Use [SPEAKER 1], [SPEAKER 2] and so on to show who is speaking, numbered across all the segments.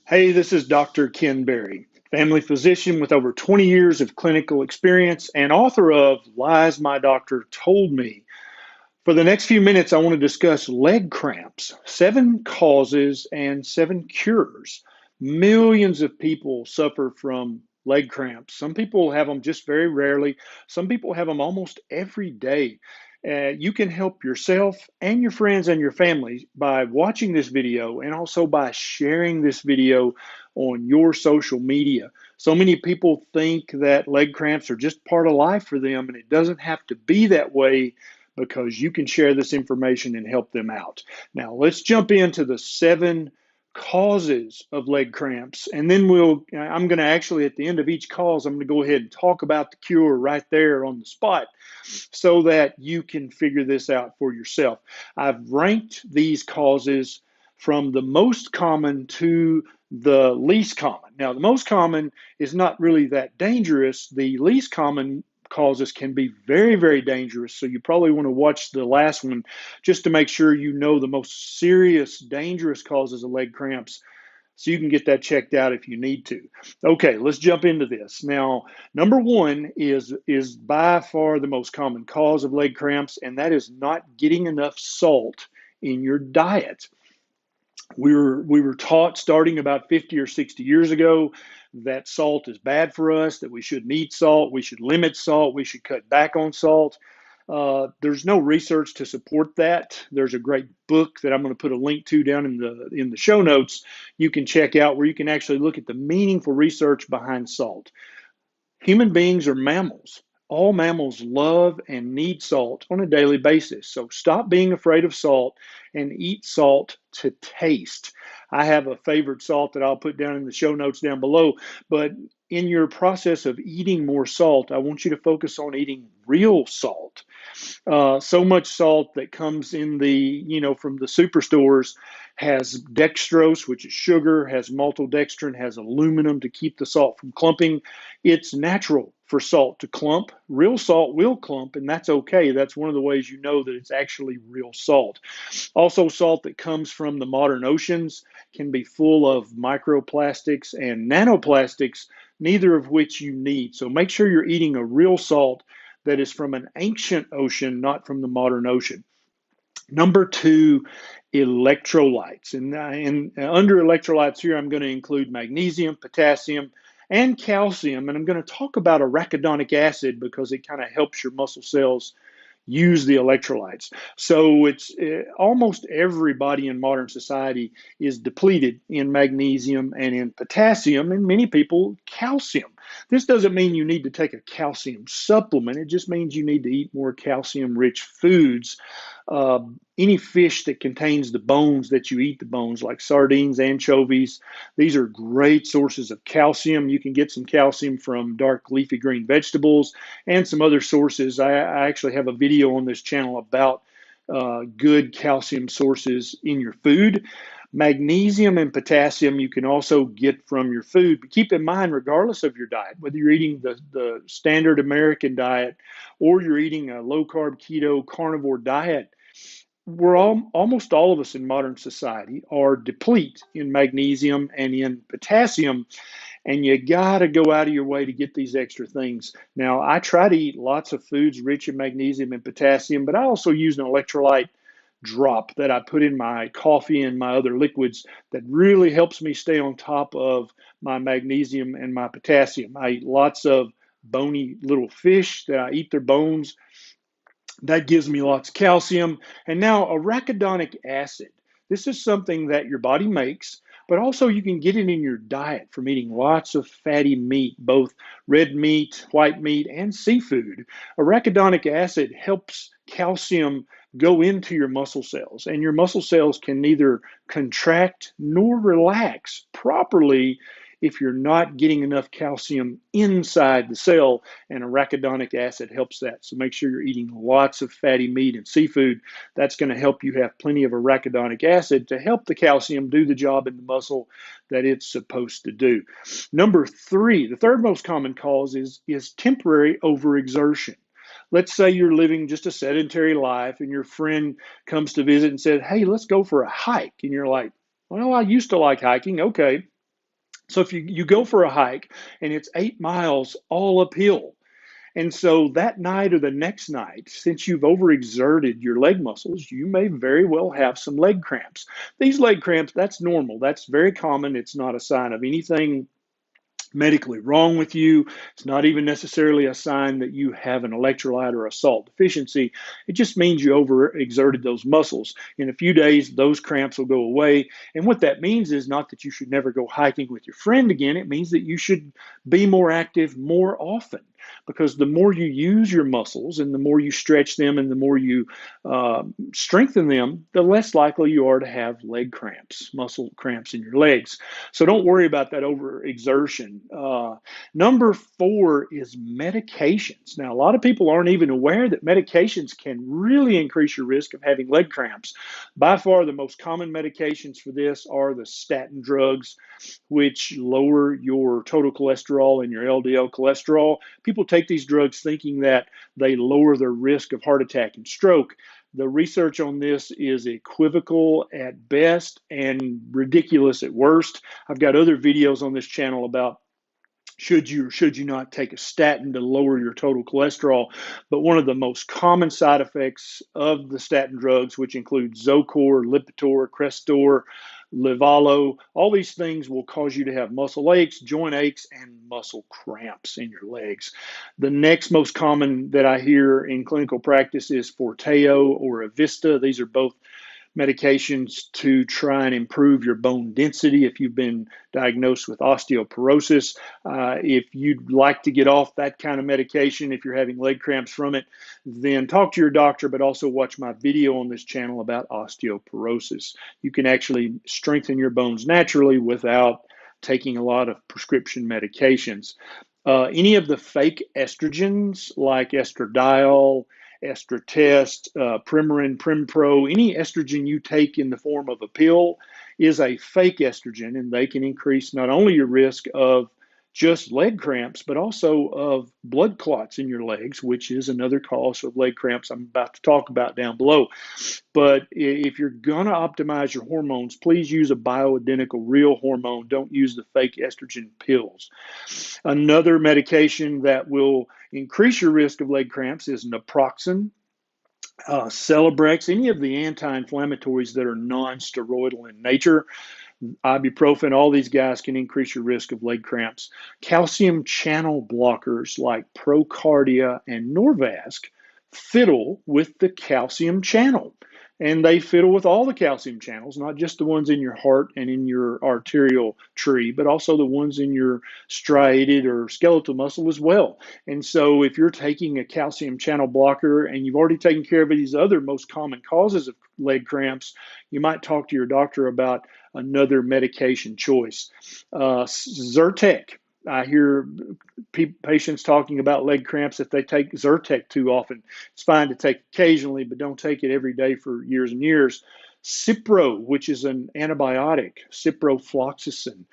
[SPEAKER 1] Hey, this is Dr. Ken Berry, family physician with over 20 years of clinical experience and author of Lies My Doctor Told Me. For the next few minutes, I want to discuss leg cramps, 7 causes and 7 cures. Millions of people suffer from leg cramps. Some people have them just very rarely. Some people have them almost every day. You can help yourself and your friends and your family by watching this video and also by sharing this video on your social media. So many people think that leg cramps are just part of life for them, and it doesn't have to be that way because you can share this information and help them out. Now, let's jump into the 7 causes of leg cramps. And then I'm going to actually, at the end of each cause, I'm going to go ahead and talk about the cure right there on the spot so that you can figure this out for yourself. I've ranked these causes from the most common to the least common. Now, the most common is not really that dangerous. The least common causes can be very, very dangerous. So you probably want to watch the last one just to make sure you know the most serious, dangerous causes of leg cramps so you can get that checked out if you need to. Okay, let's jump into this. Now, number one is by far the most common cause of leg cramps, and that is not getting enough salt in your diet. We were taught starting about 50 or 60 years ago that salt is bad for us, that we shouldn't eat salt, we should limit salt, we should cut back on salt. There's no research to support that. There's a great book that I'm going to put a link to down in the show notes. You can check out where you can actually look at the meaningful research behind salt. Human beings are mammals. All mammals love and need salt on a daily basis. So stop being afraid of salt and eat salt to taste. I have a favorite salt that I'll put down in the show notes down below. But in your process of eating more salt, I want you to focus on eating real salt. So much salt that comes in from the superstores has dextrose, which is sugar, has maltodextrin, has aluminum to keep the salt from clumping. It's natural for salt to clump. Real salt will clump, and that's okay. That's one of the ways you know that it's actually real salt. Also, salt that comes from the modern oceans can be full of microplastics and nanoplastics, neither of which you need. So make sure you're eating a real salt that is from an ancient ocean, not from the modern ocean. Number two, electrolytes. And under electrolytes here, I'm going to include magnesium, potassium, and calcium. And I'm going to talk about arachidonic acid because it kind of helps your muscle cells use the electrolytes. So it's almost everybody in modern society is depleted in magnesium and in potassium, and many people calcium. This doesn't mean you need to take a calcium supplement. It just means you need to eat more calcium-rich foods. Any fish that contains the bones that you eat, the bones like sardines, anchovies, these are great sources of calcium. You can get some calcium from dark leafy green vegetables and some other sources. I actually have a video on this channel about good calcium sources in your food. Magnesium and potassium you can also get from your food, but keep in mind, regardless of your diet, whether you're eating the standard American diet or you're eating a low carb keto carnivore diet, almost all of us in modern society are deplete in magnesium and in potassium, and you got to go out of your way to get these extra things. Now, I try to eat lots of foods rich in magnesium and potassium, but I also use an electrolyte drop that I put in my coffee and my other liquids that really helps me stay on top of my magnesium and my potassium. I eat lots of bony little fish that I eat their bones. That gives me lots of calcium. And now arachidonic acid. This is something that your body makes, but also you can get it in your diet from eating lots of fatty meat, both red meat, white meat, and seafood. Arachidonic acid helps calcium go into your muscle cells, and your muscle cells can neither contract nor relax properly if you're not getting enough calcium inside the cell, and arachidonic acid helps that. So make sure you're eating lots of fatty meat and seafood. That's going to help you have plenty of arachidonic acid to help the calcium do the job in the muscle that it's supposed to do. Number three, the third most common cause is temporary overexertion. Let's say you're living just a sedentary life and your friend comes to visit and said, "Hey, let's go for a hike." And you're like, "Well, I used to like hiking." Okay. So if you go for a hike and it's 8 miles all uphill, and so that night or the next night, since you've overexerted your leg muscles, you may very well have some leg cramps. These leg cramps, that's normal. That's very common. It's not a sign of anything medically wrong with you. It's not even necessarily a sign that you have an electrolyte or a salt deficiency. It just means you overexerted those muscles. In a few days, those cramps will go away. And what that means is not that you should never go hiking with your friend again. It means that you should be more active more often, because the more you use your muscles and the more you stretch them and the more you strengthen them, the less likely you are to have leg cramps, muscle cramps in your legs. So don't worry about that overexertion. Number 4 is medications. Now, a lot of people aren't even aware that medications can really increase your risk of having leg cramps. By far, the most common medications for this are the statin drugs, which lower your total cholesterol and your LDL cholesterol. People take these drugs thinking that they lower their risk of heart attack and stroke. The research on this is equivocal at best and ridiculous at worst. I've got other videos on this channel about should you or should you not take a statin to lower your total cholesterol. But one of the most common side effects of the statin drugs, which include Zocor, Lipitor, Crestor, Livalo, all these things will cause you to have muscle aches, joint aches, and muscle cramps in your legs. The next most common that I hear in clinical practice is Forteo or Avista. These are both medications to try and improve your bone density if you've been diagnosed with osteoporosis. If you'd like to get off that kind of medication, if you're having leg cramps from it, then talk to your doctor, but also watch my video on this channel about osteoporosis. You can actually strengthen your bones naturally without taking a lot of prescription medications. Any of the fake estrogens like estradiol, Estratest, Premarin, Primpro, any estrogen you take in the form of a pill is a fake estrogen, and they can increase not only your risk of just leg cramps, but also of blood clots in your legs, which is another cause of leg cramps I'm about to talk about down below. But if you're going to optimize your hormones, please use a bioidentical real hormone. Don't use the fake estrogen pills. Another medication that will increase your risk of leg cramps is naproxen, Celebrex, any of the anti-inflammatories that are non-steroidal in nature. Ibuprofen, all these guys can increase your risk of leg cramps. Calcium channel blockers like Procardia and Norvasc fiddle with the calcium channel. And they fiddle with all the calcium channels, not just the ones in your heart and in your arterial tree, but also the ones in your striated or skeletal muscle as well. And so if you're taking a calcium channel blocker and you've already taken care of these other most common causes of leg cramps, you might talk to your doctor about another medication choice. Zyrtec. I hear patients talking about leg cramps if they take Zyrtec too often. It's fine to take occasionally, but don't take it every day for years and years. Cipro, which is an antibiotic, ciprofloxacin,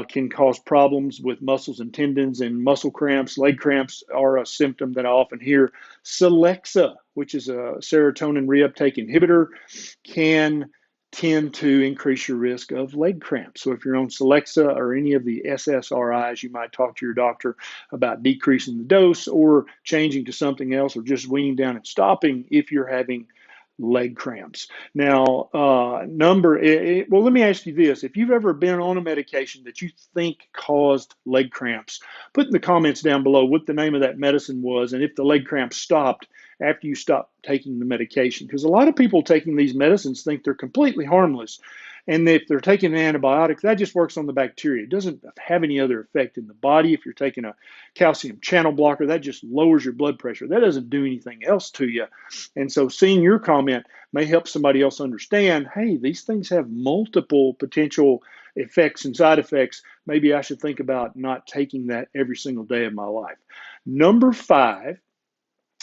[SPEAKER 1] can cause problems with muscles and tendons and muscle cramps. Leg cramps are a symptom that I often hear. Celexa, which is a serotonin reuptake inhibitor, can tend to increase your risk of leg cramps. So if you're on Celexa or any of the SSRIs, you might talk to your doctor about decreasing the dose or changing to something else or just weaning down and stopping if you're having leg cramps. Now, well, let me ask you this. If you've ever been on a medication that you think caused leg cramps, put in the comments down below what the name of that medicine was and if the leg cramps stopped after you stop taking the medication. Because a lot of people taking these medicines think they're completely harmless. And if they're taking an antibiotic, that just works on the bacteria. It doesn't have any other effect in the body. If you're taking a calcium channel blocker, that just lowers your blood pressure. That doesn't do anything else to you. And so seeing your comment may help somebody else understand, hey, these things have multiple potential effects and side effects. Maybe I should think about not taking that every single day of my life. Number 5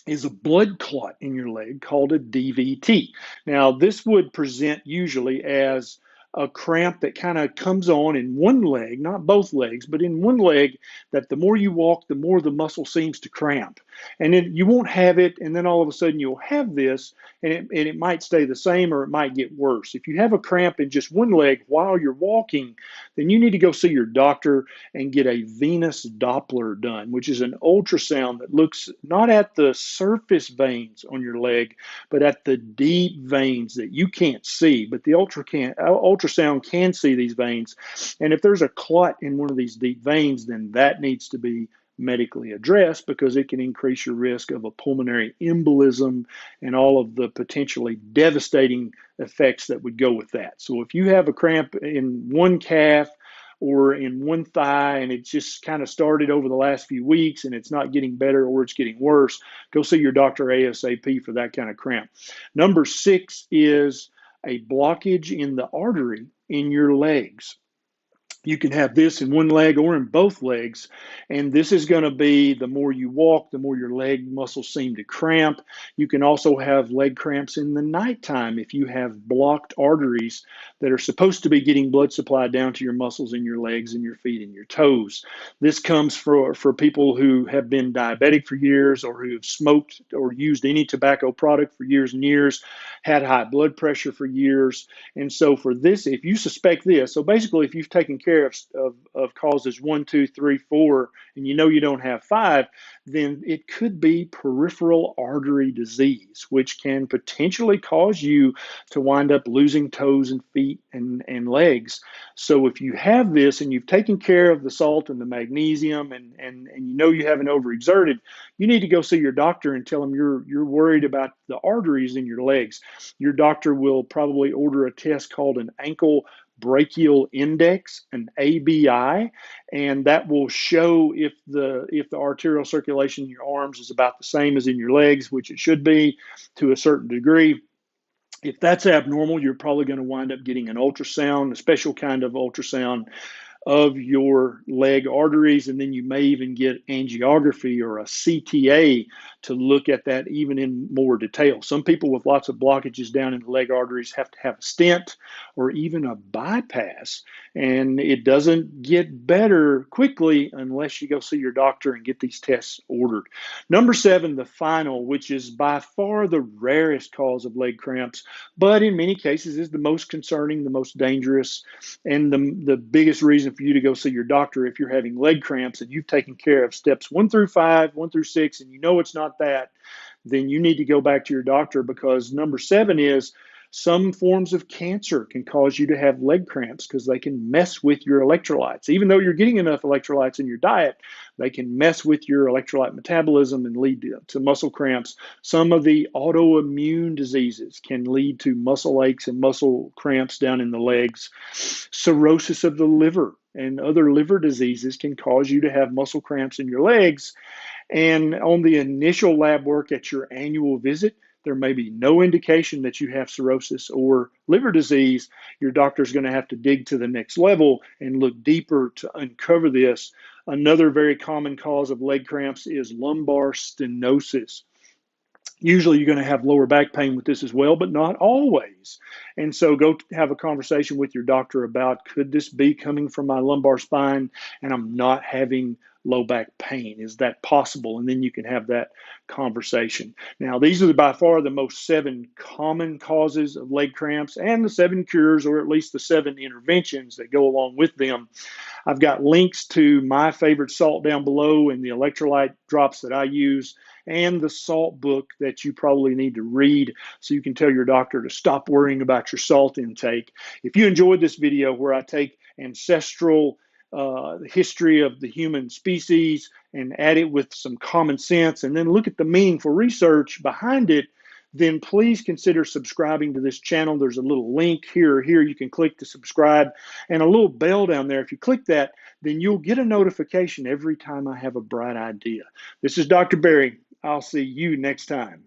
[SPEAKER 1] is a blood clot in your leg called a DVT. Now, this would present usually as a cramp that kind of comes on in one leg, not both legs, but in one leg, that the more you walk, the more the muscle seems to cramp. And then you won't have it, and then all of a sudden you'll have this, and it might stay the same or it might get worse. If you have a cramp in just one leg while you're walking, then you need to go see your doctor and get a venous Doppler done, which is an ultrasound that looks not at the surface veins on your leg, but at the deep veins that you can't see. But the ultrasound can see these veins. And if there's a clot in one of these deep veins, then that needs to be medically addressed, because it can increase your risk of a pulmonary embolism and all of the potentially devastating effects that would go with that. So if you have a cramp in one calf or in one thigh and it just kind of started over the last few weeks and it's not getting better or it's getting worse, go see your doctor ASAP for that kind of cramp. Number 6 is a blockage in the artery in your legs. You can have this in one leg or in both legs. And this is going to be, the more you walk, the more your leg muscles seem to cramp. You can also have leg cramps in the nighttime if you have blocked arteries that are supposed to be getting blood supply down to your muscles in your legs and your feet and your toes. This comes for people who have been diabetic for years, or who have smoked or used any tobacco product for years and years, had high blood pressure for years. And so for this, if you suspect this, so basically if you've taken care of causes 1, 2, 3, 4, and you know you don't have 5, then it could be peripheral artery disease, which can potentially cause you to wind up losing toes and feet and legs. So if you have this and you've taken care of the salt and the magnesium, and you know you haven't overexerted, you need to go see your doctor and tell them you're worried about the arteries in your legs. Your doctor will probably order a test called an ankle brachial index, an ABI, and that will show if the arterial circulation in your arms is about the same as in your legs, which it should be to a certain degree. If that's abnormal, you're probably going to wind up getting an ultrasound, a special kind of ultrasound of your leg arteries, and then you may even get angiography or a CTA to look at that even in more detail. Some people with lots of blockages down in the leg arteries have to have a stent or even a bypass, and it doesn't get better quickly unless you go see your doctor and get these tests ordered. Number 7, the final, which is by far the rarest cause of leg cramps, but in many cases is the most concerning, the most dangerous, and the biggest reason for you to go see your doctor if you're having leg cramps and you've taken care of steps 1 through 5, 1 through 6, and you know it's not that, then you need to go back to your doctor, because number 7 is some forms of cancer can cause you to have leg cramps because they can mess with your electrolytes. Even though you're getting enough electrolytes in your diet, they can mess with your electrolyte metabolism and lead to muscle cramps. Some of the autoimmune diseases can lead to muscle aches and muscle cramps down in the legs. Cirrhosis of the liver and other liver diseases can cause you to have muscle cramps in your legs. And on the initial lab work at your annual visit, there may be no indication that you have cirrhosis or liver disease. Your doctor's going to have to dig to the next level and look deeper to uncover this. Another very common cause of leg cramps is lumbar stenosis. Usually you're going to have lower back pain with this as well, but not always. And so go have a conversation with your doctor about, could this be coming from my lumbar spine and I'm not having low back pain? Is that possible? And then you can have that conversation. Now, these are by far the most 7 common causes of leg cramps and the 7 cures, or at least the 7 interventions that go along with them. I've got links to my favorite salt down below and the electrolyte drops that I use, and the salt book that you probably need to read so you can tell your doctor to stop worrying about your salt intake. If you enjoyed this video where I take ancestral history of the human species and add it with some common sense and then look at the meaningful research behind it, then please consider subscribing to this channel. There's a little link here or here you can click to subscribe, and a little bell down there. If you click that, then you'll get a notification every time I have a bright idea. This is Dr. Berry. I'll see you next time.